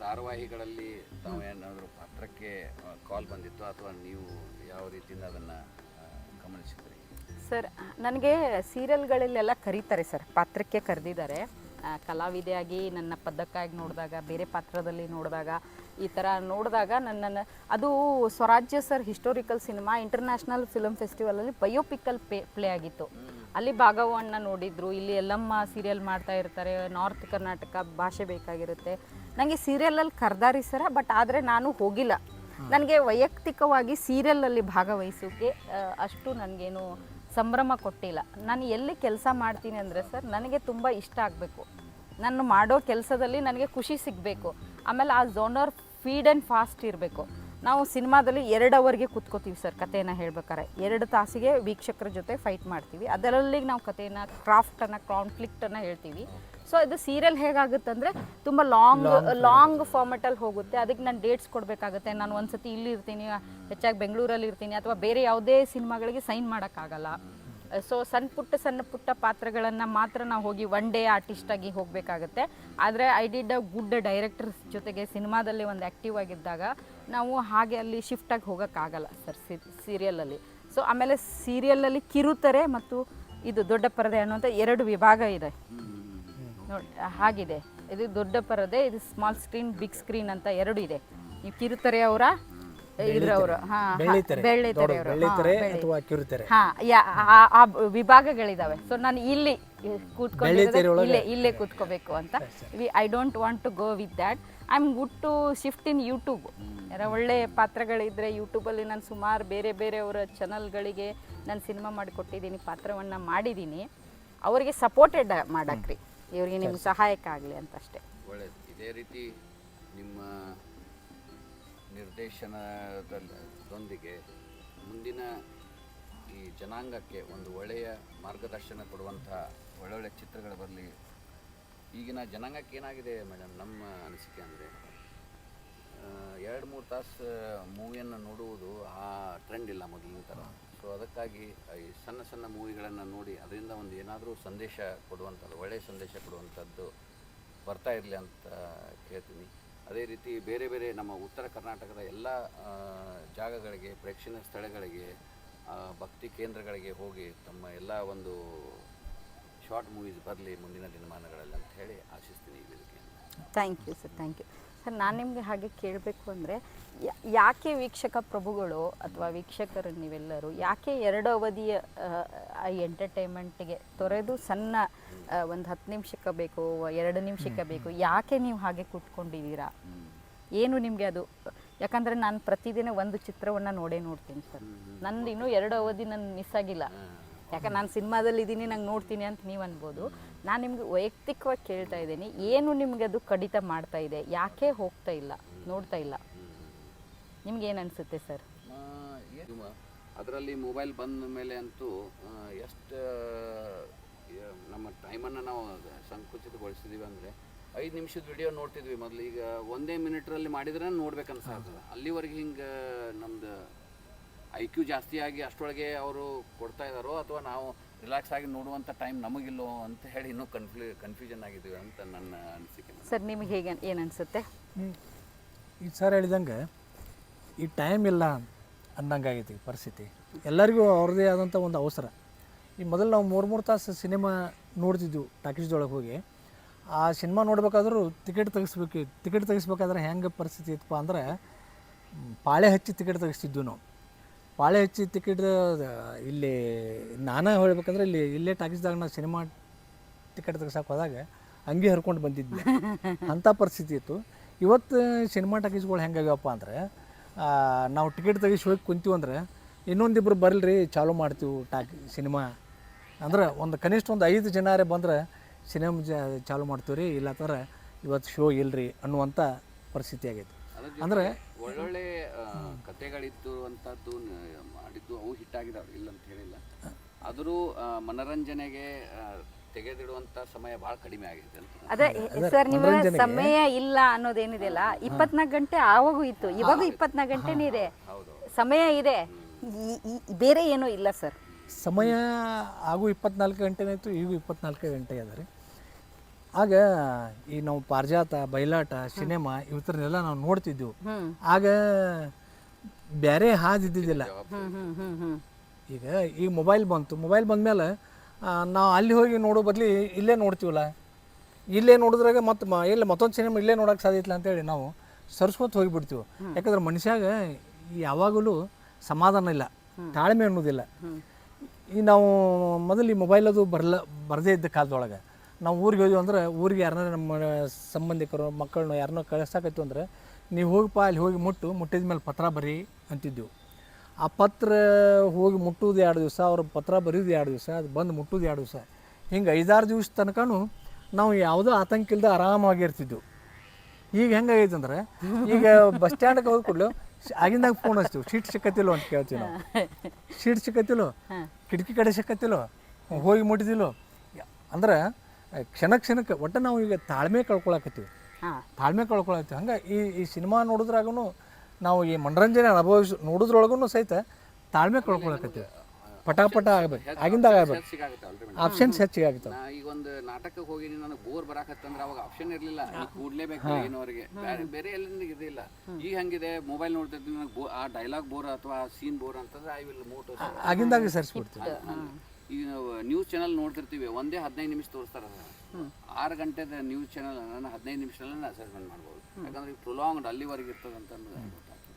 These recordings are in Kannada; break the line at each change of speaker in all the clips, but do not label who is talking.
ಧಾರಾವಾಹಿಗಳಲ್ಲಿ ತಾವೇನಾದರೂ ಪಾತ್ರಕ್ಕೆ ಕಾಲ್ ಬಂದಿತ್ತು ಅಥವಾ ನೀವು ಯಾವ ರೀತಿಯಿಂದ ಅದನ್ನು ಗಮನಿಸಿದ್ರಿ?
ಸರ್, ನನಗೆ ಸೀರಿಯಲ್ಗಳಲ್ಲೆಲ್ಲ ಕರೀತಾರೆ ಸರ್, ಪಾತ್ರಕ್ಕೆ ಕರೆದಿದ್ದಾರೆ. ಕಲಾವಿದೆಯಾಗಿ ನನ್ನ ಪದಕ್ಕಾಗಿ ನೋಡಿದಾಗ, ಬೇರೆ ಪಾತ್ರದಲ್ಲಿ ನೋಡಿದಾಗ, ಈ ಥರ ನೋಡಿದಾಗ ನನ್ನನ್ನು ಅದು Swarajya sir historical cinema international film ಫೆಸ್ಟಿವಲಲ್ಲಿ ಬಯೋಪಿಕಲ್ ಪ್ಲೇ ಆಗಿತ್ತು. ಅಲ್ಲಿ ಭಾಗವನ್ನ ನೋಡಿದ್ರು. ಇಲ್ಲಿ ಎಲ್ಲಮ್ಮ ಸೀರಿಯಲ್ ಮಾಡ್ತಾ ಇರ್ತಾರೆ, ನಾರ್ತ್ ಕರ್ನಾಟಕ ಭಾಷೆ ಬೇಕಾಗಿರುತ್ತೆ. ನನಗೆ ಸೀರಿಯಲಲ್ಲಿ ಕರೆದಾರಿ ಸರ, ಬಟ್ ಆದರೆ ನಾನು ಹೋಗಿಲ್ಲ. ನನಗೆ ವೈಯಕ್ತಿಕವಾಗಿ ಸೀರಿಯಲಲ್ಲಿ ಭಾಗವಹಿಸೋಕ್ಕೆ ಅಷ್ಟು ನನಗೇನು ಸಂಭ್ರಮ ಕೊಟ್ಟಿಲ್ಲ. ನಾನು ಎಲ್ಲಿ ಕೆಲಸ ಮಾಡ್ತೀನಿ ಅಂದರೆ ಸರ್, ನನಗೆ ತುಂಬ ಇಷ್ಟ ಆಗಬೇಕು, ನಾನು ಮಾಡೋ ಕೆಲಸದಲ್ಲಿ ನನಗೆ ಖುಷಿ ಸಿಗಬೇಕು. ಆಮೇಲೆ ಆ ಝೋನರ್ ಫೀಡ್ ಆ್ಯಂಡ್ ಫಾಸ್ಟ್ ಇರಬೇಕು. ನಾವು ಸಿನಿಮಾದಲ್ಲಿ 2 ಅವರ್ಗೆ ಕೂತ್ಕೋತೀವಿ ಸರ್, ಕಥೆಯನ್ನು ಹೇಳ್ಬೇಕಾರೆ 2 ತಾಸಿಗೆ ವೀಕ್ಷಕರ ಜೊತೆ ಫೈಟ್ ಮಾಡ್ತೀವಿ. ಅದರಲ್ಲಿ ನಾವು ಕಥೆಯನ್ನು, ಕ್ರಾಫ್ಟನ್ನು, ಕಾನ್ಫ್ಲಿಕ್ಟನ್ನು ಹೇಳ್ತೀವಿ. ಸೊ ಇದು ಸೀರಿಯಲ್ ಹೇಗಾಗುತ್ತಂದರೆ ತುಂಬ ಲಾಂಗ್ ಫಾರ್ಮೆಟಲ್ಲಿ ಹೋಗುತ್ತೆ. ಅದಕ್ಕೆ ನಾನು ಡೇಟ್ಸ್ ಕೊಡಬೇಕಾಗುತ್ತೆ. ನಾನು ಒಂದು ಸತಿ ಇಲ್ಲಿ ಇರ್ತೀನಿ, ಹೆಚ್ಚಾಗಿ ಬೆಂಗಳೂರಲ್ಲಿ ಇರ್ತೀನಿ, ಅಥವಾ ಬೇರೆ ಯಾವುದೇ ಸಿನಿಮಾಗಳಿಗೆ ಸೈನ್ ಮಾಡೋಕ್ಕಾಗಲ್ಲ. ಸೊ ಸಣ್ಣ ಪುಟ್ಟ ಪಾತ್ರಗಳನ್ನು ಮಾತ್ರ ನಾವು ಹೋಗಿ ಒನ್ ಡೇ ಆರ್ಟಿಸ್ಟಾಗಿ ಹೋಗಬೇಕಾಗತ್ತೆ. ಆದರೆ I did a good director ಜೊತೆಗೆ ಸಿನಿಮಾದಲ್ಲಿ ಒಂದು ಆ್ಯಕ್ಟಿವ್ ಆಗಿದ್ದಾಗ ನಾವು ಹಾಗೆ ಅಲ್ಲಿ ಶಿಫ್ಟಾಗಿ ಹೋಗೋಕ್ಕಾಗಲ್ಲ ಸರ್ ಸೀರಿಯಲಲ್ಲಿ. ಸೊ ಆಮೇಲೆ ಸೀರಿಯಲಲ್ಲಿ ಕಿರುತೆರೆ ಮತ್ತು ಇದು ದೊಡ್ಡ ಪರದೆ ಅನ್ನುವಂಥ 2 ವಿಭಾಗ ಇದೆ ನೋಡಿ. ಹಾಗಿದೆ, ಇದು ದೊಡ್ಡ ಪರದೆ, ಇದು ಸ್ಮಾಲ್ ಸ್ಕ್ರೀನ್, ಬಿಗ್ ಸ್ಕ್ರೀನ್ ಅಂತ 2 ಇದೆ. ನೀವು ಕಿರುತೆರೆಯವರ ಇದ್ರವರು ಆ ವಿಭಾಗಗಳಿದಾವೆ. ಸೊ ನಾನು ಇಲ್ಲಿ ಇಲ್ಲೇ ಕೂತ್ಕೋಬೇಕು ಅಂತ. I don't want to go with that. I am good to shift in YouTube. ಒಳ್ಳೆ ಪಾತ್ರಗಳಿದ್ರೆ ಯೂಟ್ಯೂಬಲ್ಲಿ ನಾನು ಸುಮಾರು ಬೇರೆಯವರ ಚಾನಲ್ಗಳಿಗೆ ನಾನು ಸಿನಿಮಾ ಮಾಡಿಕೊಟ್ಟಿದ್ದೀನಿ, ಪಾತ್ರವನ್ನು ಮಾಡಿದ್ದೀನಿ. ಅವರಿಗೆ ಸಪೋರ್ಟೆಡ್ ಮಾಡಕ್ರಿ, ಇವರಿಗೆ ನಿಮ್ಗೆ ಸಹಾಯಕ ಆಗಲಿ ಅಂತ ಅಷ್ಟೇ.
ಒಳ್ಳೆಯದು. ಇದೇ ರೀತಿ ನಿಮ್ಮ ನಿರ್ದೇಶನದೊಂದಿಗೆ ಮುಂದಿನ ಈ ಜನಾಂಗಕ್ಕೆ ಒಂದು ಒಳ್ಳೆಯ ಮಾರ್ಗದರ್ಶನ ಕೊಡುವಂಥ ಒಳ್ಳೊಳ್ಳೆ ಚಿತ್ರಗಳು ಬರಲಿ. ಈಗಿನ ಜನಾಂಗಕ್ಕೆ ಏನಾಗಿದೆ ಮೇಡಮ್, ನಮ್ಮ ಅನಿಸಿಕೆ ಅಂದರೆ 2-3 ತಾಸು ಮೂವಿಯನ್ನು ನೋಡುವುದು ಆ ಟ್ರೆಂಡ್ ಇಲ್ಲ ಮೊದಲಿನ ಥರ. ಸೊ ಅದಕ್ಕಾಗಿ ಈ ಸಣ್ಣ ಮೂವಿಗಳನ್ನು ನೋಡಿ ಅದರಿಂದ ಒಂದು ಏನಾದರೂ ಸಂದೇಶ ಕೊಡುವಂಥದ್ದು, ಒಳ್ಳೆಯ ಸಂದೇಶ ಕೊಡುವಂಥದ್ದು ಬರ್ತಾ ಇರಲಿ ಅಂತ ಕೇಳ್ತೀನಿ. ಅದೇ ರೀತಿ ಬೇರೆ ನಮ್ಮ ಉತ್ತರ ಕರ್ನಾಟಕದ ಎಲ್ಲ ಜಾಗಗಳಿಗೆ, ಪ್ರೇಕ್ಷಣೀಯ ಸ್ಥಳಗಳಿಗೆ, ಭಕ್ತಿ ಕೇಂದ್ರಗಳಿಗೆ ಹೋಗಿ ತಮ್ಮ ಎಲ್ಲ ಒಂದು ಶಾರ್ಟ್ ಮೂವೀಸ್ ಬರಲಿ ಮುಂದಿನ ದಿನಮಾನಗಳಲ್ಲಿ ಅಂತ ಹೇಳಿ ಆಶಿಸ್ತೀನಿ ಈ ವೇದಿಕೆಯನ್ನು.
Thank you sir, thank you sir. ನಾನು ನಿಮಗೆ ಹಾಗೆ ಕೇಳಬೇಕು ಅಂದರೆ, ಯಾಕೆ ವೀಕ್ಷಕ ಪ್ರಭುಗಳು ಅಥವಾ ವೀಕ್ಷಕರು ನೀವೆಲ್ಲರೂ ಯಾಕೆ 2 ಅವಧಿಯ ಎಂಟರ್ಟೈನ್ಮೆಂಟ್ಗೆ ತೊರೆದು ಸಣ್ಣ ಒಂದು 10 ನಿಮಿಷಕ್ಕೆ ಬೇಕು, 2 ನಿಮಿಷಕ್ಕೆ ಬೇಕು, ಯಾಕೆ ನೀವು ಹಾಗೆ ಕೂತ್ಕೊಂಡಿದ್ದೀರಾ? ಏನು ನಿಮಗೆ ಅದು? ಯಾಕಂದರೆ ನಾನು ಪ್ರತಿದಿನ ಒಂದು ಚಿತ್ರವನ್ನು ನೋಡ್ತೀನಿ ಸರ್. ನಂದು ಇನ್ನೂ 2 ಅವಧಿ ನನ್ನ ಮಿಸ್ ಆಗಿಲ್ಲ. ಯಾಕಂದ್ರೆ ನಾನು ಸಿನಿಮಾದಲ್ಲಿ ಇದ್ದೀನಿ, ನಂಗೆ ನೋಡ್ತೀನಿ ಅಂತ ನೀವು ಅನ್ಬೋದು. ನಾನು ನಿಮಗೆ ವೈಯಕ್ತಿಕವಾಗಿ ಕೇಳ್ತಾ ಇದ್ದೀನಿ, ಏನು ನಿಮಗೆ ಅದು ಕಡಿತ ಮಾಡ್ತಾ ಇದೆ? ಯಾಕೆ ಹೋಗ್ತಾ ಇಲ್ಲ, ನೋಡ್ತಾ ಇಲ್ಲ? ನಿಮ್ಗೆ ಏನು ಅನಿಸುತ್ತೆ ಸರ್?
ಅದರಲ್ಲಿ ಮೊಬೈಲ್ ಬಂದ ಮೇಲೆ ಅಂತೂ ಎಷ್ಟು ನಮ್ಮ ಟೈಮನ್ನು ನಾವು ಸಂಕುಚಿತಗೊಳಿಸಿದ್ದೀವಿ ಅಂದರೆ 5 ನಿಮಿಷದ ವಿಡಿಯೋ ನೋಡ್ತಿದ್ವಿ ಮೊದಲು. ಈಗ 1 ಮಿನಿಟ್ರಲ್ಲಿ ಮಾಡಿದ್ರೆ ನೋಡ್ಬೇಕನ್ಸಾಗ್ತದೆ. ಅಲ್ಲಿವರೆಗೆ ಹಿಂಗೆ ನಮ್ಮದು IQ ಜಾಸ್ತಿ ಆಗಿ ಅಷ್ಟರೊಳಗೆ ಅವರು ಕೊಡ್ತಾ ಇದ್ದಾರೋ ಅಥವಾ ನಾವು ರಿಲ್ಯಾಕ್ಸ್ ಆಗಿ ನೋಡುವಂಥ ಟೈಮ್ ನಮಗಿಲ್ಲೋ ಅಂತ ಹೇಳಿ ಇನ್ನೂ ಕನ್ಫ್ಯೂಷನ್ ಆಗಿದ್ದೀವಿ ಅಂತ ನನ್ನ ಅನಿಸಿಕೆ.
ಸರ್ ನಿಮಗೆ ಹೇಗೆ ಏನು ಅನಿಸುತ್ತೆ?
ಈ ಸರ್ ಹೇಳಿದಂಗೆ ಈ ಟೈಮ್ ಇಲ್ಲ ಅನ್ನಂಗೆ ಆಗೈತಿ ಪರಿಸ್ಥಿತಿ. ಎಲ್ಲರಿಗೂ ಅವ್ರದ್ದೇ ಆದಂಥ ಒಂದು ಅವಸರ. ಈ ಮೊದಲು ನಾವು 3 ತಾಸು ಸಿನಿಮಾ ನೋಡ್ತಿದ್ವು ಟಾಕೀಸ್ದೊಳಗೆ ಹೋಗಿ. ಆ ಸಿನಿಮಾ ನೋಡ್ಬೇಕಾದ್ರೂ ಟಿಕೆಟ್ ತೆಗಿಸ್ಬೇಕಾದ್ರೆ ಹೆಂಗೆ ಪರಿಸ್ಥಿತಿ ಇತ್ತಪ್ಪ ಅಂದ್ರೆ, ಪಾಳೆ ಹಚ್ಚಿ ಟಿಕೆಟ್ ತೆಗಿಸ್ತಿದ್ವಿ ನಾವು. ಪಾಳೆ ಹಚ್ಚಿ ಟಿಕೆಟ್ ಇಲ್ಲಿ ನಾನು ಹೇಳ್ಬೇಕಂದ್ರೆ ಇಲ್ಲೇ ಟಾಕೀಸ್ದಾಗ ನಾವು ಸಿನಿಮಾ ಟಿಕೆಟ್ ತೆಗಿಸಕ್ಕೆ ಹೋದಾಗ ಹಂಗೆ ಹರ್ಕೊಂಡು ಬಂದಿದ್ವಿ. ಅಂಥ ಪರಿಸ್ಥಿತಿ ಇತ್ತು. ಇವತ್ತು ಸಿನಿಮಾ ಟಾಕೀಸ್ಗಳು ಹೆಂಗಾಗ್ಯವಪ್ಪ ಅಂದರೆ, ನಾವು ಟಿಕೆಟ್ ತೆಗಿಸಿ ಹೋಗಿ ಕುಂತೀವಿ ಅಂದರೆ ಇನ್ನೊಂದಿಬ್ಬರು ಬರಲ್ರಿ ಚಾಲೂ ಮಾಡ್ತೀವಿ ಸಿನಿಮಾ ಅಂದ್ರೆ ಒಂದು ಕನಿಷ್ಠ ಒಂದು 5 ಜನರೇ ಬಂದರೆ ಸಿನಿಮಾ ಚಾಲೂ ಮಾಡ್ತೀವಿ ರೀ, ಇಲ್ಲ ಥರ ಇವತ್ತು ಶೋ ಇಲ್ಲರಿ ಅನ್ನುವಂಥ ಪರಿಸ್ಥಿತಿ ಆಗೈತಿ. ಅಂದರೆ
ಒಳ್ಳೊಳ್ಳೆ ಕಥೆಗಳಿತ್ತು ಅಂಥದ್ದು ಮಾಡಿದ್ದು, ಅವು ಹಿಟ್ಟಾಗಿದ್ದಾವೆ ಇಲ್ಲ ಅಂತ ಹೇಳಿಲ್ಲ. ಆದರೂ ಮನೋರಂಜನೆಗೆ ತೆಗೆದಿಡುವಂಥ ಸಮಯ ಭಾಳ ಕಡಿಮೆ ಆಗಿದೆ ಅಂತ.
ಅದೇ ಸರ್, ನಿಮ್ಮ ಸಮಯ ಇಲ್ಲ ಅನ್ನೋದೇನಿದೆಯಲ್ಲ, 24 ಗಂಟೆ ಆವಾಗೂ ಇತ್ತು, ಇವಾಗೂ 24 ಗಂಟೆನೇ ಇದೆ, ಸಮಯ ಇದೆ, ಬೇರೆ ಏನೂ ಇಲ್ಲ ಸರ್.
ಸಮಯ ಆಗು 24 ಗಂಟೆನೇ ಇತ್ತು, ಈಗೂ 24 ಗಂಟೆ ಅದ ರೀ. ಆಗ ಈ ನಾವು ಪಾರಿಜಾತ, ಬಯಲಾಟ, ಸಿನಿಮಾ ಇವತ್ತರನ್ನೆಲ್ಲ ನಾವು ನೋಡ್ತಿದ್ದೆವು. ಆಗ ಬೇರೆ ಹಾದಿದ್ದಿದ್ದಿಲ್ಲ. ಈಗ ಮೊಬೈಲ್ ಬಂತು. ಮೊಬೈಲ್ ಬಂದಮೇಲೆ ನಾವು ಅಲ್ಲಿ ಹೋಗಿ ನೋಡೋ ಬದಲಿ ಇಲ್ಲೇ ನೋಡ್ತೀವಲ್ಲ, ಇಲ್ಲೇ ನೋಡಿದ್ರಾಗ ಇಲ್ಲ ಮತ್ತೊಂದು ಸಿನಿಮಾ ಇಲ್ಲೇ ನೋಡೋಕೆ ಸಾಧ್ಯ ಇಲ್ಲ ಅಂತೇಳಿ ನಾವು ಸರ್ಸ್ಕೊತ ಹೋಗಿಬಿಡ್ತೀವಿ. ಯಾಕಂದ್ರೆ ಮನುಷ್ಯಾಗ ಯಾವಾಗಲೂ ಸಮಾಧಾನ ಇಲ್ಲ, ತಾಳ್ಮೆ ಅನ್ನೋದಿಲ್ಲ. ಈ ನಾವು ಮೊದಲು ಈ ಮೊಬೈಲ್ ಅದು ಬರದೇ ಇದ್ದ ಕಾಲದೊಳಗೆ ನಾವು ಊರಿಗೆ ಹೋದ್ವಿ ಅಂದ್ರೆ, ಊರಿಗೆ ಯಾರನ್ನ ನಮ್ಮ ಸಂಬಂಧಿಕರು ಮಕ್ಕಳನ್ನ ಯಾರನ್ನೋ ಕಳಿಸ್ತಾಕೈತು ಅಂದ್ರೆ, ನೀವು ಹೋಗಪ್ಪ ಅಲ್ಲಿ ಹೋಗಿ ಮುಟ್ಟಿದ ಮೇಲೆ ಪತ್ರ ಬರೀ ಅಂತಿದ್ದೆವು. ಆ ಪತ್ರ ಹೋಗಿ ಮುಟ್ಟುವುದು 2 ದಿವಸ, ಅವ್ರ ಪತ್ರ ಬರೆಯೋದು 2 ದಿವಸ, ಅದು ಬಂದು ಮುಟ್ಟುವುದು 2 ದಿವಸ, ಹಿಂಗೆ 5-6 ದಿವಸ ತನಕನೂ ನಾವು ಯಾವುದೋ ಆತಂಕ ಇಲ್ಲದೆ ಆರಾಮಾಗಿರ್ತಿದ್ದೆವು. ಈಗ ಹೆಂಗಾಗೈತೆ ಅಂದ್ರೆ, ಈಗ ಬಸ್ ಸ್ಟ್ಯಾಂಡ್ಗೆ ಹೋಗಿ ಕೊಡ್ಲು ಆಗಿಂದಾಗ ಫೋನ್ ಹಚ್ತೀವಿ, ಸೀಟ್ ಸಿಕ್ಕತ್ತಿಲ್ಲೋ ಅಂತ ಕೇಳ್ತೀವಿ ನಾವು. ಸೀಟ್ ಸಿಕ್ಕತ್ತಿಲ್ಲೋ, ಕಿಟಕಿ ಕಡೆ ಸಿಕ್ಕತ್ತಿಲ್ಲೋ, ಹೋಗಿ ಮುಟ್ಟಿದಿಲ್ಲೋ ಅಂದ್ರೆ ಕ್ಷಣಕ್ಕೆ ಒಟ್ಟು ನಾವು ಈಗ ತಾಳ್ಮೆ ಕಳ್ಕೊಳಕತ್ತೀವಿ. ಹಂಗೆ ಈ ಸಿನಿಮಾ ನೋಡಿದ್ರಾಗೂ ನಾವು ಈ ಮನರಂಜನೆ ನೋಡೋದ್ರೊಳಗೂ ಸಹಿತ ತಾಳ್ಮೆ ಕಳ್ಕೊಳಕತ್ತೀವಿ. ಪಟಾಪಟ ಆಗ್ಬೇಕು, ಆಗಿಂದಾಗ ಆಗ್ಬೇಕು, ಆಪ್ಷನ್ಸ್ ಹೆಚ್ಚಿಗೆ ಆಗ್ತಾವೆ.
ಈಗ ಒಂದು ನಾಟಕಕ್ಕೆ ಹೋಗಿ ನನಗೆ ಬೋರ್ ಬರಾಕತ್ತಂದ್ರೆ ಅವಾಗ ಆಪ್ಷನ್ ಇರಲಿಲ್ಲ, ಕೂಡ್ಲೇಬೇಕು ಏನೋರಿಗೆ, ಬೇರೆ ಎಲ್ಲಿಂದ ಇದಿಲ್ಲ. ಈಗ ಹಂಗಿದೆ, ಮೊಬೈಲ್ ನೋಡ್ತಿರ್ತೀನಿ, ನನಗೆ ಆ ಡೈಲಾಗ್ ಬೋರ್ ಅಥವಾ ಸೀನ್ ಬೋರ್ ಅಂತಂದ್ರೆ ಐ ವಿಲ್ ಮೂವ್ ಟು
ಆಗಿಂದಾಗ ಸರಿಸ್ಬಿಡ್ತೀವಿ.
ಈಗ ನಾವು ನ್ಯೂಸ್ ಚಾನಲ್ ನೋಡ್ತಿರ್ತೀವಿ, ಒಂದೇ 15 ನಿಮಿಷ ತೋರಿಸ್ತಾರೆ. 6 ಗಂಟೆದ ನ್ಯೂಸ್ ಚಾನಲ್ ನಾನು 15 ನಿಮಿಷದಲ್ಲಿ ಅಸೆಸ್ಮೆಂಟ್ ಮಾಡ್ಬೋದು, ಯಾಕಂದ್ರೆ ಈಗ ಪ್ರೊಲಾಂಗ್ಡ್ ಅಲ್ಲಿವರೆಗೆ ಇರ್ತದೆ ಅಂತ ಗೊತ್ತಾಗ್ತದೆ.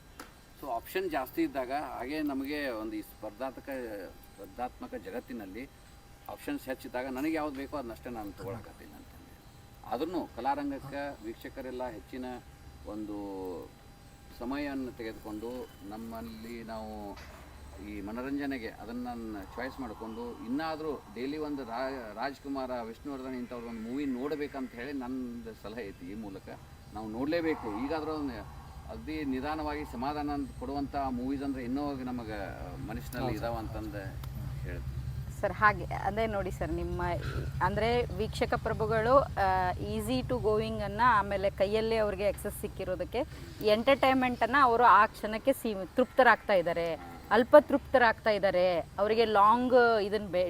ಸೊ ಆಪ್ಷನ್ ಜಾಸ್ತಿ ಇದ್ದಾಗ ಹಾಗೆ ನಮಗೆ ಒಂದು ಈ ಸ್ಪರ್ಧಾತ್ಮಕ ಜಗತ್ತಿನಲ್ಲಿ ಆಪ್ಷನ್ಸ್ ಹೆಚ್ಚಿದ್ದಾಗ ನನಗೆ ಯಾವ್ದು ಬೇಕೋ ಅದನ್ನಷ್ಟೇ ನಾನು ತೊಗೊಳಕತ್ತೀನಿ ಅಂತಂದು. ಆದ್ರೂ ಕಲಾರಂಗಕ್ಕೆ ವೀಕ್ಷಕರೆಲ್ಲ ಹೆಚ್ಚಿನ ಒಂದು ಸಮಯವನ್ನು ತೆಗೆದುಕೊಂಡು ನಮ್ಮಲ್ಲಿ ನಾವು ಈ ಮನೋರಂಜನೆಗೆ ಅದನ್ನು ಚಾಯ್ಸ್ ಮಾಡಿಕೊಂಡು ಇನ್ನಾದರೂ ಡೈಲಿ ಒಂದು ರಾಜ್ಕುಮಾರ, ವಿಷ್ಣುವರ್ಧನ್ ಇಂಥವ್ರು ಒಂದು ಮೂವಿ ನೋಡಬೇಕಂತ ಹೇಳಿ ನನ್ನದು ಸಲಹೆ ಐತಿ. ಈ ಮೂಲಕ ನಾವು ನೋಡಲೇಬೇಕು. ಈಗಾದರೂ ಅಗದಿ ನಿಧಾನವಾಗಿ ಸಮಾಧಾನ ಕೊಡುವಂಥ ಮೂವೀಸ್ ಅಂದರೆ ಇನ್ನೂ ನಮಗೆ ಮನಸ್ಸಿನಲ್ಲಿ ಇದಾವ ಅಂತಂದು ಹೇಳ್ತೀವಿ
ಸರ್. ಹಾಗೆ ಅದೇ ನೋಡಿ ಸರ್, ನಿಮ್ಮ ಅಂದರೆ ವೀಕ್ಷಕ ಪ್ರಭುಗಳು ಈಸಿ ಟು ಗೋಯಿಂಗನ್ನು, ಆಮೇಲೆ ಕೈಯಲ್ಲೇ ಅವ್ರಿಗೆ ಎಕ್ಸಸ್ ಸಿಕ್ಕಿರೋದಕ್ಕೆ ಎಂಟರ್ಟೈನ್ಮೆಂಟನ್ನು ಅವರು ಆ ಕ್ಷಣಕ್ಕೆ ತೃಪ್ತರಾಗ್ತಾ ಇದ್ದಾರೆ, ಅಲ್ಪ ತೃಪ್ತರಾಗ್ತಾ ಇದ್ದಾರೆ. ಅವರಿಗೆ ಲಾಂಗ್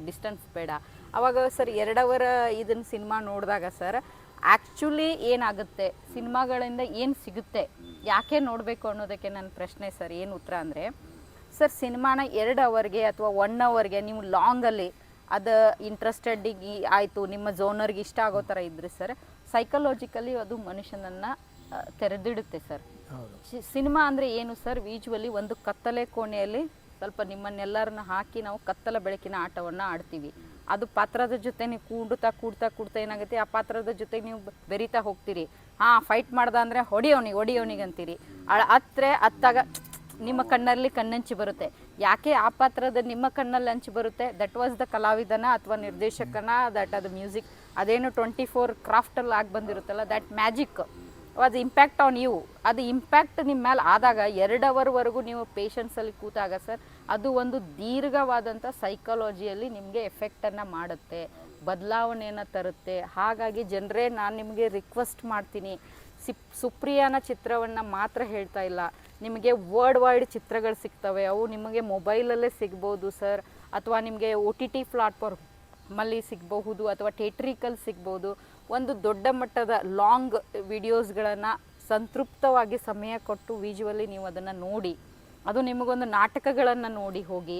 ಡಿಸ್ಟೆನ್ಸ್ ಬೇಡ. ಅವಾಗ ಸರ್ 2 ಅವರ್ ಇದನ್ನು ಸಿನಿಮಾ ನೋಡಿದಾಗ ಸರ್ ಆ್ಯಕ್ಚುಲಿ ಏನಾಗುತ್ತೆ, ಸಿನಿಮಾಗಳಿಂದ ಏನು ಸಿಗುತ್ತೆ, ಯಾಕೆ ನೋಡಬೇಕು ಅನ್ನೋದಕ್ಕೆ ನನ್ನ ಪ್ರಶ್ನೆ ಸರ್. ಏನು ಉತ್ತರ ಅಂದರೆ ಸರ್, ಸಿನಿಮಾನ 2 ಅವರ್ಗೆ ಅಥವಾ 1 ಅವರ್ಗೆ ನೀವು ಲಾಂಗಲ್ಲಿ ಅದು ಇಂಟ್ರೆಸ್ಟೆಡ್ಡಿಗೆ ಆಯಿತು, ನಿಮ್ಮ ಝೋನರ್ಗೆ ಇಷ್ಟ ಆಗೋ ಥರ ಇದ್ದರೆ ಸರ್, ಸೈಕಲಾಜಿಕಲಿ ಅದು ಮನುಷ್ಯನನ್ನು ತೆರೆದಿಡುತ್ತೆ ಸರ್. ಸಿನಿಮಾ ಅಂದರೆ ಏನು ಸರ್, ವಿಜುವಲಿ ಒಂದು ಕತ್ತಲೆ ಕೋಣೆಯಲ್ಲಿ ಸ್ವಲ್ಪ ನಿಮ್ಮನ್ನೆಲ್ಲರನ್ನ ಹಾಕಿ ನಾವು ಕತ್ತಲ ಬೆಳಕಿನ ಆಟವನ್ನು ಆಡ್ತೀವಿ. ಅದು ಪಾತ್ರದ ಜೊತೆ ನೀವು ಕೂಡ್ತಾ ಏನಾಗುತ್ತೆ, ಆ ಪಾತ್ರದ ಜೊತೆಗೆ ನೀವು ಬೆರಿತಾ ಹೋಗ್ತೀರಿ. ಫೈಟ್ ಮಾಡ್ದ ಅಂದರೆ ಹೊಡಿಯೋನಿಗೆ ಅಂತೀರಿ. ಹತ್ತಾಗ ನಿಮ್ಮ ಕಣ್ಣಲ್ಲಿ ಕಣ್ಣಂಚು ಬರುತ್ತೆ. ಯಾಕೆ ಆ ಪಾತ್ರದ ನಿಮ್ಮ ಕಣ್ಣಲ್ಲಿ ಅಂಚು ಬರುತ್ತೆ? ದಟ್ ವಾಸ್ ದ ಕಲಾವಿದನ ಅಥವಾ ನಿರ್ದೇಶಕನ, ಅದು ಮ್ಯೂಸಿಕ್, ಅದೇನು 24 ಕ್ರಾಫ್ಟಲ್ಲಿ ಆಗಿ ಬಂದಿರುತ್ತಲ್ಲ, ದ್ಯಾಟ್ ಮ್ಯಾಜಿಕ್ ಅದು ಇಂಪ್ಯಾಕ್ಟ್ ಆನ್ ಯು. ಅದು ಇಂಪ್ಯಾಕ್ಟ್ ನಿಮ್ಮ ಮೇಲೆ ಆದಾಗ 2 ಅವರ್ವರೆಗೂ ನೀವು ಪೇಷನ್ಸಲ್ಲಿ ಕೂತಾಗ ಸರ್, ಅದು ಒಂದು ದೀರ್ಘವಾದಂಥ ಸೈಕಾಲಜಿಯಲ್ಲಿ ನಿಮಗೆ ಎಫೆಕ್ಟನ್ನು ಮಾಡುತ್ತೆ, ಬದಲಾವಣೆಯನ್ನು ತರುತ್ತೆ. ಹಾಗಾಗಿ ಜನರೇ, ನಾನು ನಿಮಗೆ ರಿಕ್ವೆಸ್ಟ್ ಮಾಡ್ತೀನಿ, ಸುಪ್ರಿಯಾನ ಚಿತ್ರವನ್ನು ಮಾತ್ರ ಹೇಳ್ತಾ ಇಲ್ಲ, ನಿಮಗೆ ವರ್ಲ್ಡ್ ವೈಡ್ ಚಿತ್ರಗಳು ಸಿಗ್ತವೆ. ಅವು ನಿಮಗೆ ಮೊಬೈಲಲ್ಲೇ ಸಿಗ್ಬೋದು ಸರ್, ಅಥವಾ ನಿಮಗೆ OTT ಪ್ಲಾಟ್ಫಾರ್ಮಲ್ಲಿ ಸಿಗಬಹುದು, ಅಥವಾ ಥಿಯೇಟ್ರಿಕಲ್ಲಿ ಸಿಗ್ಬೋದು. ಒಂದು ದೊಡ್ಡ ಮಟ್ಟದ ಲಾಂಗ್ ವಿಡಿಯೋಸ್ಗಳನ್ನು ಸಂತೃಪ್ತವಾಗಿ ಸಮಯ ಕೊಟ್ಟು ವಿಜುವಲಿ ನೀವು ಅದನ್ನು ನೋಡಿ, ಅದು ನಿಮಗೊಂದು ನಾಟಕಗಳನ್ನು ನೋಡಿ ಹೋಗಿ,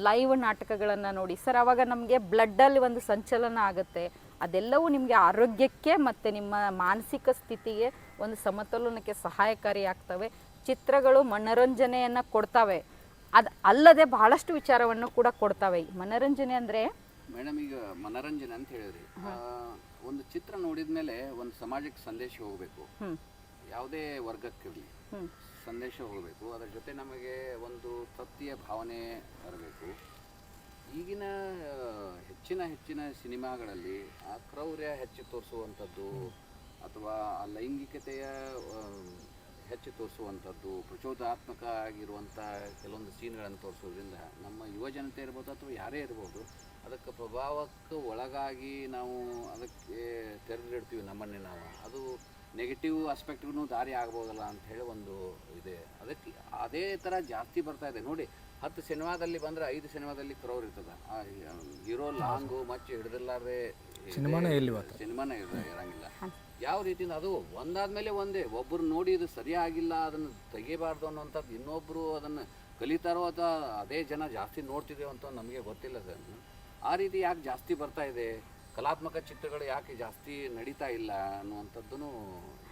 ಲೈವ್ ನಾಟಕಗಳನ್ನು ನೋಡಿ ಸರ್. ಆವಾಗ ನಮಗೆ ಬ್ಲಡ್ಡಲ್ಲಿ ಒಂದು ಸಂಚಲನ ಆಗುತ್ತೆ. ಅದೆಲ್ಲವೂ ನಿಮಗೆ ಆರೋಗ್ಯಕ್ಕೆ ಮತ್ತು ನಿಮ್ಮ ಮಾನಸಿಕ ಸ್ಥಿತಿಗೆ ಒಂದು ಸಮತೋಲನಕ್ಕೆ ಸಹಾಯಕಾರಿ ಆಗ್ತವೆ. ಚಿತ್ರಗಳು ಮನೋರಂಜನೆಯನ್ನು ಕೊಡ್ತವೆ, ಅದು ಅಲ್ಲದೆ ಬಹಳಷ್ಟು ವಿಚಾರವನ್ನು ಕೂಡ ಕೊಡ್ತವೆ. ಮನೋರಂಜನೆ ಅಂದರೆ
ಮೇಡಮ್, ಈಗ ಮನೋರಂಜನೆ ಅಂತ ಹೇಳಿದ್ರಿ, ಒಂದು ಚಿತ್ರ ನೋಡಿದ ಮೇಲೆ ಒಂದು ಸಮಾಜಕ್ಕೆ ಸಂದೇಶ ಹೋಗಬೇಕು, ಯಾವುದೇ ವರ್ಗಕ್ಕಿರಲಿ ಸಂದೇಶ ಹೋಗಬೇಕು. ಅದರ ಜೊತೆ ನಮಗೆ ಒಂದು ತೃಪ್ತಿಯ ಭಾವನೆ ಬರಬೇಕು. ಈಗಿನ ಹೆಚ್ಚಿನ ಸಿನಿಮಾಗಳಲ್ಲಿ ಆ ಕ್ರೌರ್ಯ ಹೆಚ್ಚು ತೋರಿಸುವಂಥದ್ದು ಅಥವಾ ಆ ಲೈಂಗಿಕತೆಯ ಹೆಚ್ಚು ತೋರಿಸುವಂಥದ್ದು, ಪ್ರಚೋದನಾತ್ಮಕ ಆಗಿರುವಂಥ ಕೆಲವೊಂದು ಸೀನ್ಗಳನ್ನು ತೋರಿಸೋದ್ರಿಂದ ನಮ್ಮ ಯುವಜನತೆ ಇರ್ಬೋದು ಅಥವಾ ಯಾರೇ ಇರ್ಬೋದು, ಅದಕ್ಕೆ ಪ್ರಭಾವಕ್ಕೆ ಒಳಗಾಗಿ ನಾವು ಅದಕ್ಕೆ ತೆರೆದಿಡ್ತೀವಿ ನಮ್ಮನ್ನೇ ನಾವು. ಅದು ನೆಗೆಟಿವ್ ಆಸ್ಪೆಕ್ಟ್ಗೂ ದಾರಿ ಆಗ್ಬೋದಲ್ಲ ಅಂತ ಹೇಳಿ ಒಂದು ಇದೆ. ಅದಕ್ಕೆ ಅದೇ ಥರ ಜಾಸ್ತಿ ಬರ್ತಾ ಇದೆ ನೋಡಿ. 10 ಸಿನಿಮಾದಲ್ಲಿ ಬಂದರೆ 5 ಸಿನಿಮಾದಲ್ಲಿ ಕ್ರೌರ್ ಇರ್ತದೆ. ಹೀರೋ ಲಾಂಗು ಮಚ್ಚು ಹಿಡಿದಿಲ್ಲಾರ್ದೆ ಸಿನಿಮಾನೇ ಇರಂಗಿಲ್ಲ. ಯಾವ ರೀತಿಯಿಂದ ಅದು ಒಂದಾದ್ಮೇಲೆ ಒಂದೇ, ಒಬ್ಬರು ನೋಡಿ ಇದು ಸರಿಯಾಗಿಲ್ಲ ಅದನ್ನು ತೆಗಿಬಾರ್ದು ಅನ್ನೋಂಥದ್ದು ಇನ್ನೊಬ್ಬರು ಅದನ್ನು ಕಲಿತಾರೋ ಅಥವಾ ಅದೇ ಜನ ಜಾಸ್ತಿ ನೋಡ್ತಿದ್ದೇವೆ ಅಂತ ನಮಗೆ ಗೊತ್ತಿಲ್ಲ ಸರ್. ಆ ರೀತಿ ಯಾಕೆ ಜಾಸ್ತಿ ಬರ್ತಾ ಇದೆ, ಕಲಾತ್ಮಕ ಚಿತ್ರಗಳು ಯಾಕೆ ಜಾಸ್ತಿ ನಡೀತಾ ಇಲ್ಲ ಅನ್ನುವಂಥದ್ದು.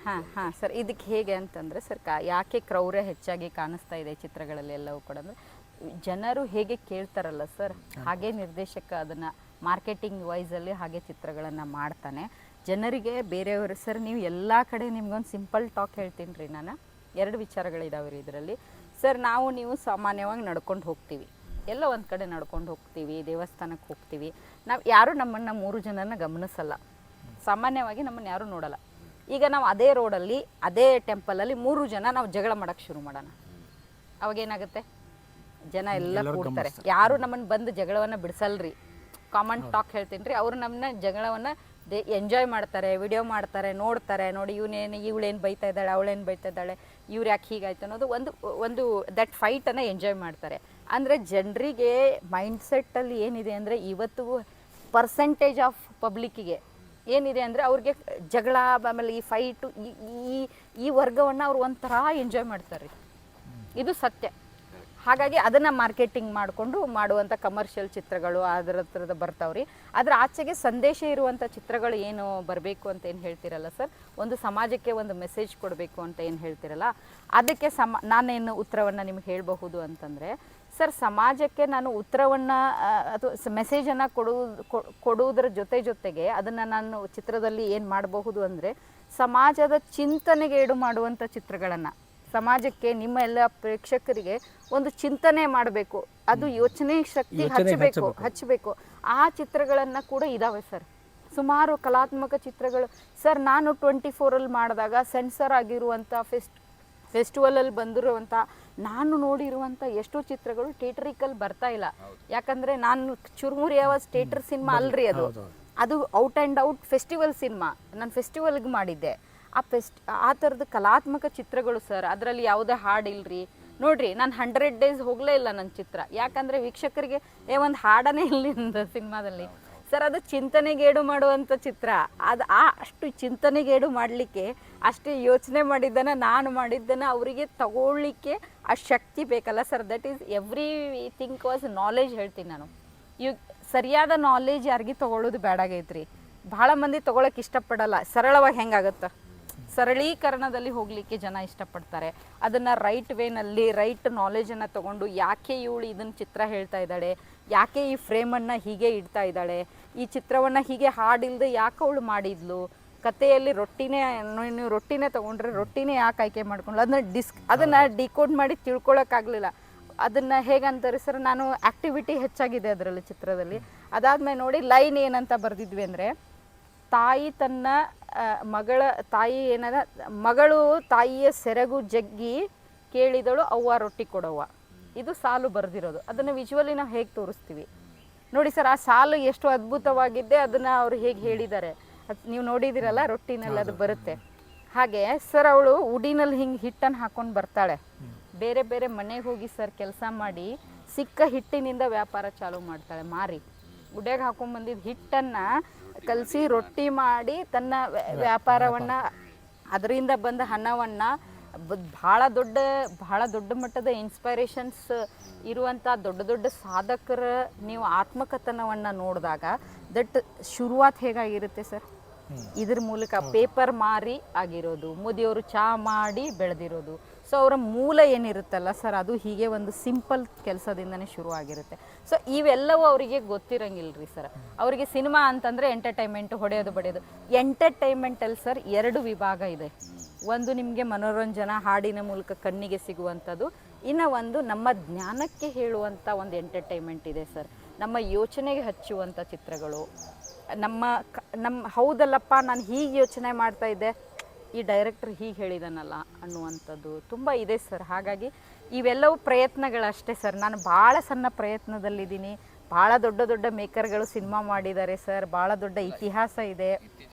ಹಾಂ ಸರ್, ಇದಕ್ಕೆ ಹೇಗೆ ಅಂತಂದರೆ ಸರ್, ಯಾಕೆ ಕ್ರೌರ್ಯ ಹೆಚ್ಚಾಗಿ ಕಾಣಿಸ್ತಾ ಇದೆ ಚಿತ್ರಗಳಲ್ಲಿ ಎಲ್ಲವೂ ಕೂಡ ಅಂದರೆ ಜನರು ಹೇಗೆ ಕೇಳ್ತಾರಲ್ಲ ಸರ್, ಹಾಗೆ ನಿರ್ದೇಶಕ ಅದನ್ನು ಮಾರ್ಕೆಟಿಂಗ್ ವೈಸಲ್ಲಿ ಹಾಗೆ ಚಿತ್ರಗಳನ್ನು ಮಾಡ್ತಾನೆ. ಜನರಿಗೆ ಬೇರೆಯವರು ಸರ್, ನೀವು ಎಲ್ಲ ಕಡೆ ನಿಮ್ಗೊಂದು ಸಿಂಪಲ್ ಟಾಕ್ ಹೇಳ್ತೀನಿ ರೀ ನಾನು. 2 ವಿಚಾರಗಳಿದಾವೆ ರೀ ಇದರಲ್ಲಿ ಸರ್. ನೀವು ಸಾಮಾನ್ಯವಾಗಿ ನಡ್ಕೊಂಡು ಹೋಗ್ತೀವಿ, ಎಲ್ಲ ಒಂದು ಕಡೆ ನಡ್ಕೊಂಡು ಹೋಗ್ತೀವಿ, ದೇವಸ್ಥಾನಕ್ಕೆ ಹೋಗ್ತೀವಿ. ನಾವು ಯಾರೂ ನಮ್ಮನ್ನು 3 ಜನನ ಗಮನಿಸಲ್ಲ, ಸಾಮಾನ್ಯವಾಗಿ ನಮ್ಮನ್ನು ಯಾರೂ ನೋಡಲ್ಲ. ಈಗ ನಾವು ಅದೇ ರೋಡಲ್ಲಿ ಅದೇ ಟೆಂಪಲಲ್ಲಿ 3 ಜನ ನಾವು ಜಗಳ ಮಾಡೋಕ್ಕೆ ಶುರು ಮಾಡೋಣ, ಅವಾಗೇನಾಗುತ್ತೆ? ಜನ ಎಲ್ಲ ಕೂಡ್ತಾರೆ, ಯಾರು ನಮ್ಮನ್ನು ಬಂದು ಜಗಳವನ್ನು ಬಿಡಿಸಲ್ರಿ. ಕಾಮನ್ ಟಾಕ್ ಹೇಳ್ತೀನಿ ರೀ, ಅವರು ನಮ್ಮನ್ನ ಜಗಳವನ್ನು ಎಂಜಾಯ್ ಮಾಡ್ತಾರೆ, ವಿಡಿಯೋ ಮಾಡ್ತಾರೆ, ನೋಡ್ತಾರೆ. ನೋಡಿ ಇವಳೇನು ಬೈತಾ ಇದ್ದಾಳೆ, ಅವಳೇನು ಬೈತಾ ಇದ್ದಾಳೆ, ಇವ್ರು ಯಾಕೆ ಹೀಗಾಯ್ತು ಅನ್ನೋದು ಒಂದು ದಟ್ ಫೈಟನ್ನು ಎಂಜಾಯ್ ಮಾಡ್ತಾರೆ. ಅಂದರೆ ಜನರಿಗೆ ಮೈಂಡ್ಸೆಟ್ಟಲ್ಲಿ ಏನಿದೆ ಅಂದರೆ ಇವತ್ತು ಪರ್ಸೆಂಟೇಜ್ ಆಫ್ ಪಬ್ಲಿಕ್ಕಿಗೆ ಏನಿದೆ ಅಂದರೆ ಅವ್ರಿಗೆ ಜಗಳ ಆಮೇಲೆ ಈ ಫೈಟು ಈ ವರ್ಗವನ್ನು ಅವ್ರು ಒಂಥರ ಎಂಜಾಯ್ ಮಾಡ್ತಾರೆ ರೀ, ಇದು ಸತ್ಯ. ಹಾಗಾಗಿ ಅದನ್ನು ಮಾರ್ಕೆಟಿಂಗ್ ಮಾಡಿಕೊಂಡು ಮಾಡುವಂಥ ಕಮರ್ಷಿಯಲ್ ಚಿತ್ರಗಳು ಅದರ ಥರದ ಬರ್ತಾವ್ರಿ. ಅದರ ಆಚೆಗೆ ಸಂದೇಶ ಇರುವಂಥ ಚಿತ್ರಗಳು ಏನು ಬರಬೇಕು ಅಂತ ಏನು ಹೇಳ್ತಿರಲ್ಲ ಸರ್, ಒಂದು ಸಮಾಜಕ್ಕೆ ಒಂದು ಮೆಸೇಜ್ ಕೊಡಬೇಕು ಅಂತ ಏನು ಹೇಳ್ತಿರಲ್ಲ, ಅದಕ್ಕೆ ನಾನೇನು ಉತ್ತರವನ್ನು ನಿಮ್ಗೆ ಹೇಳಬಹುದು ಅಂತಂದರೆ ಸರ್, ಸಮಾಜಕ್ಕೆ ನಾನು ಉತ್ತರವನ್ನು ಅಥವಾ ಮೆಸೇಜನ್ನು ಕೊಡುವುದರ ಜೊತೆಗೆ ಅದನ್ನು ನಾನು ಚಿತ್ರದಲ್ಲಿ ಏನು ಮಾಡಬಹುದು ಅಂದರೆ ಸಮಾಜದ ಚಿಂತನೆಗೆ ಎಡು ಮಾಡುವಂಥ ಚಿತ್ರಗಳನ್ನು, ಸಮಾಜಕ್ಕೆ ನಿಮ್ಮ ಎಲ್ಲ ಪ್ರೇಕ್ಷಕರಿಗೆ ಒಂದು ಚಿಂತನೆ ಮಾಡಬೇಕು, ಅದು ಯೋಚನೆ ಶಕ್ತಿ ಹಚ್ಚಬೇಕು. ಆ ಚಿತ್ರಗಳನ್ನು ಕೂಡ ಇದ್ದಾವೆ ಸರ್, ಸುಮಾರು ಕಲಾತ್ಮಕ ಚಿತ್ರಗಳು ಸರ್. ನಾನು 24 ಮಾಡಿದಾಗ ಸೆನ್ಸರ್ ಆಗಿರುವಂಥ ಫೆಸ್ಟಿವಲಲ್ಲಿ ಬಂದಿರುವಂಥ ನಾನು ನೋಡಿರುವಂಥ ಎಷ್ಟೋ ಚಿತ್ರಗಳು ಥಿಯೇಟ್ರಿಕಲ್ಲಿ ಬರ್ತಾ ಇಲ್ಲ. ಯಾಕಂದರೆ ನಾನು ಚುರುಮುರಿ ಯಾವ ಥಿಯೇಟರ್ ಸಿನಿಮಾ ಅಲ್ರಿ, ಅದು out and out festival cinema. ನಾನು ಫೆಸ್ಟಿವಲ್ಗೆ ಮಾಡಿದ್ದೆ. ಆ ಥರದ ಕಲಾತ್ಮಕ ಚಿತ್ರಗಳು ಸರ್, ಅದರಲ್ಲಿ ಯಾವುದೇ ಹಾಡಿಲ್ರಿ. ನೋಡ್ರಿ, ನಾನು 100 ಡೇಸ್ ಹೋಗಲೇ ಇಲ್ಲ ನನ್ನ ಚಿತ್ರ, ಯಾಕಂದರೆ ವೀಕ್ಷಕರಿಗೆ ಒಂದು ಹಾಡನೇ ಇಲ್ಲ ಸಿನಿಮಾದಲ್ಲಿ ಸರ್. ಅದು ಚಿಂತನೆಗೇಡು ಮಾಡುವಂಥ ಚಿತ್ರ. ಅಷ್ಟು ಚಿಂತನೆಗೇಡು ಮಾಡಲಿಕ್ಕೆ ಅಷ್ಟೇ ಯೋಚನೆ ಮಾಡಿದ್ದನ್ನು ನಾನು ಮಾಡಿದ್ದನ್ನು ಅವರಿಗೆ ತಗೊಳ್ಳಿಕ್ಕೆ ಆ ಶಕ್ತಿ ಬೇಕಲ್ಲ sir. That is everything was knowledge ಹೇಳ್ತೀನಿ ನಾನು. ಸರಿಯಾದ ನಾಲೆಜ್ ಯಾರಿಗೆ ತೊಗೊಳ್ಳೋದು ಬೇಡಾಗೈತ್ರಿ. ಭಾಳ ಮಂದಿ ತೊಗೊಳಕ್ಕೆ ಇಷ್ಟಪಡಲ್ಲ. ಸರಳವಾಗಿ ಹೆಂಗಾಗುತ್ತೆ, ಸರಳೀಕರಣದಲ್ಲಿ ಹೋಗಲಿಕ್ಕೆ ಜನ ಇಷ್ಟಪಡ್ತಾರೆ. ಅದನ್ನು ರೈಟ್ ವೇನಲ್ಲಿ ರೈಟ್ ನಾಲೆಜನ್ನು ತೊಗೊಂಡು ಯಾಕೆ ಇವಳು ಇದನ್ನು ಚಿತ್ರ ಹೇಳ್ತಾ ಇದ್ದಾಳೆ, ಯಾಕೆ ಈ ಫ್ರೇಮನ್ನು ಹೀಗೆ ಇಡ್ತಾ ಇದ್ದಾಳೆ, ಈ ಚಿತ್ರವನ್ನು ಹೀಗೆ ಹಾಡಿಲ್ದೆ ಯಾಕೆ ಅವಳು ಮಾಡಿದ್ಲು, ಕಥೆಯಲ್ಲಿ ನೀವು ರೊಟ್ಟಿನೇ ತೊಗೊಂಡ್ರೆ ರೊಟ್ಟಿನೇ ಯಾಕೆ ಆಯ್ಕೆ ಮಾಡ್ಕೊಂಡ್ಲು, ಅದನ್ನು ಡಿಕೋಡ್ ಮಾಡಿ ತಿಳ್ಕೊಳಕ್ಕಾಗಲಿಲ್ಲ. ಅದನ್ನು ಹೇಗಂತಾರೆ ಸರ್, ನಾನು ಆ್ಯಕ್ಟಿವಿಟಿ ಹೆಚ್ಚಾಗಿದೆ ಅದರಲ್ಲಿ ಚಿತ್ರದಲ್ಲಿ. ಅದಾದಮೇಲೆ ನೋಡಿ ಲೈನ್ ಏನಂತ ಬರೆದಿದ್ವಿ ಅಂದರೆ, ಮಗಳು ತಾಯಿಯ ಸೆರಗು ಜಗ್ಗಿ ಕೇಳಿದಳು ಅವ್ವ ರೊಟ್ಟಿ ಕೊಡವ್ವ. ಇದು ಸಾಲು ಬರೆದಿರೋದು. ಅದನ್ನು ವಿಜುವಲಿ ನಾವು ಹೇಗೆ ತೋರಿಸ್ತೀವಿ ನೋಡಿ ಸರ್. ಆ ಸಾಲು ಎಷ್ಟು ಅದ್ಭುತವಾಗಿದ್ದೆ, ಅದನ್ನು ಅವ್ರು ಹೇಗೆ ಹೇಳಿದ್ದಾರೆ ನೀವು ನೋಡಿದಿರಲ್ಲ, ರೊಟ್ಟಿನಲ್ಲಿ ಅದು ಬರುತ್ತೆ. ಹಾಗೆ ಸರ್, ಅವಳು ಉಡಿನಲ್ಲಿ ಹಿಂಗೆ ಹಿಟ್ಟನ್ನು ಹಾಕೊಂಡು ಬರ್ತಾಳೆ. ಬೇರೆ ಬೇರೆ ಮನೆಗೆ ಹೋಗಿ ಸರ್ ಕೆಲಸ ಮಾಡಿ ಸಿಕ್ಕ ಹಿಟ್ಟಿನಿಂದ ವ್ಯಾಪಾರ ಚಾಲೂ ಮಾಡ್ತಾಳೆ. ಮಾರಿ ಉಡ್ಯಾಗ ಹಾಕೊಂಡ್ಬಂದಿದ್ದು ಹಿಟ್ಟನ್ನು ಕಲಸಿ ರೊಟ್ಟಿ ಮಾಡಿ ತನ್ನ ವ್ಯಾಪಾರವನ್ನು, ಅದರಿಂದ ಬಂದ ಹಣವನ್ನು ಭಾಳ ದೊಡ್ಡ ಮಟ್ಟದ ಇನ್ಸ್ಪೈರೇಷನ್ಸ್ ಇರುವಂಥ ದೊಡ್ಡ ಸಾಧಕರ ನೀವು ಆತ್ಮಕಥನವನ್ನು ನೋಡಿದಾಗ ದಟ್ ಶುರುವಾತ್ ಹೇಗಾಗಿರುತ್ತೆ ಸರ್, ಇದ್ರ ಮೂಲಕ ಪೇಪರ್ ಮಾರಿ ಆಗಿರೋದು, ಮೋದಿಯವರು ಚಾ ಮಾಡಿ ಬೆಳೆದಿರೋದು. ಸೊ ಅವರ ಮೂಲ ಏನಿರುತ್ತಲ್ಲ ಸರ್, ಅದು ಹೀಗೆ ಒಂದು ಸಿಂಪಲ್ ಕೆಲಸದಿಂದನೇ ಶುರು ಆಗಿರುತ್ತೆ. ಸೊ ಇವೆಲ್ಲವೂ ಅವರಿಗೆ ಗೊತ್ತಿರಂಗಿಲ್ಲ ರೀ ಸರ್. ಅವರಿಗೆ ಸಿನಿಮಾ ಅಂತಂದರೆ ಎಂಟರ್ಟೈನ್ಮೆಂಟ್, ಹೊಡೆಯೋದು ಬಡಿಯೋದು. ಎಂಟರ್ಟೈನ್ಮೆಂಟಲ್ಲಿ ಸರ್ 2 ವಿಭಾಗ ಇದೆ. ಒಂದು ನಿಮಗೆ ಮನೋರಂಜನಾ ಹಾಡಿನ ಮೂಲಕ ಕಣ್ಣಿಗೆ ಸಿಗುವಂಥದ್ದು, ಇನ್ನು ಒಂದು ನಮ್ಮ ಜ್ಞಾನಕ್ಕೆ ಹೇಳುವಂಥ ಒಂದು ಎಂಟರ್ಟೈನ್ಮೆಂಟ್ ಇದೆ ಸರ್. ನಮ್ಮ ಯೋಚನೆಗೆ ಹಚ್ಚುವಂಥ ಚಿತ್ರಗಳು, ನಮ್ಮ ಹೌದಲ್ಲಪ್ಪ ನಾನು ಹೀಗೆ ಯೋಚನೆ ಮಾಡ್ತಾ ಇದ್ದೆ, ಈ ಡೈರೆಕ್ಟರ್ ಹೀಗೆ ಹೇಳಿದಾನಲ್ಲ ಅನ್ನುವಂಥದ್ದು ತುಂಬ ಇದೆ ಸರ್. ಹಾಗಾಗಿ ಇವೆಲ್ಲವೂ ಪ್ರಯತ್ನಗಳಷ್ಟೇ ಸರ್. ನಾನು ಭಾಳ ಸಣ್ಣ ಪ್ರಯತ್ನದಲ್ಲಿದ್ದೀನಿ. ಭಾಳ ದೊಡ್ಡ ದೊಡ್ಡ ಮೇಕರ್ಗಳು ಸಿನಿಮಾ ಮಾಡಿದ್ದಾರೆ ಸರ್, ಭಾಳ ದೊಡ್ಡ ಇತಿಹಾಸ ಇದೆ.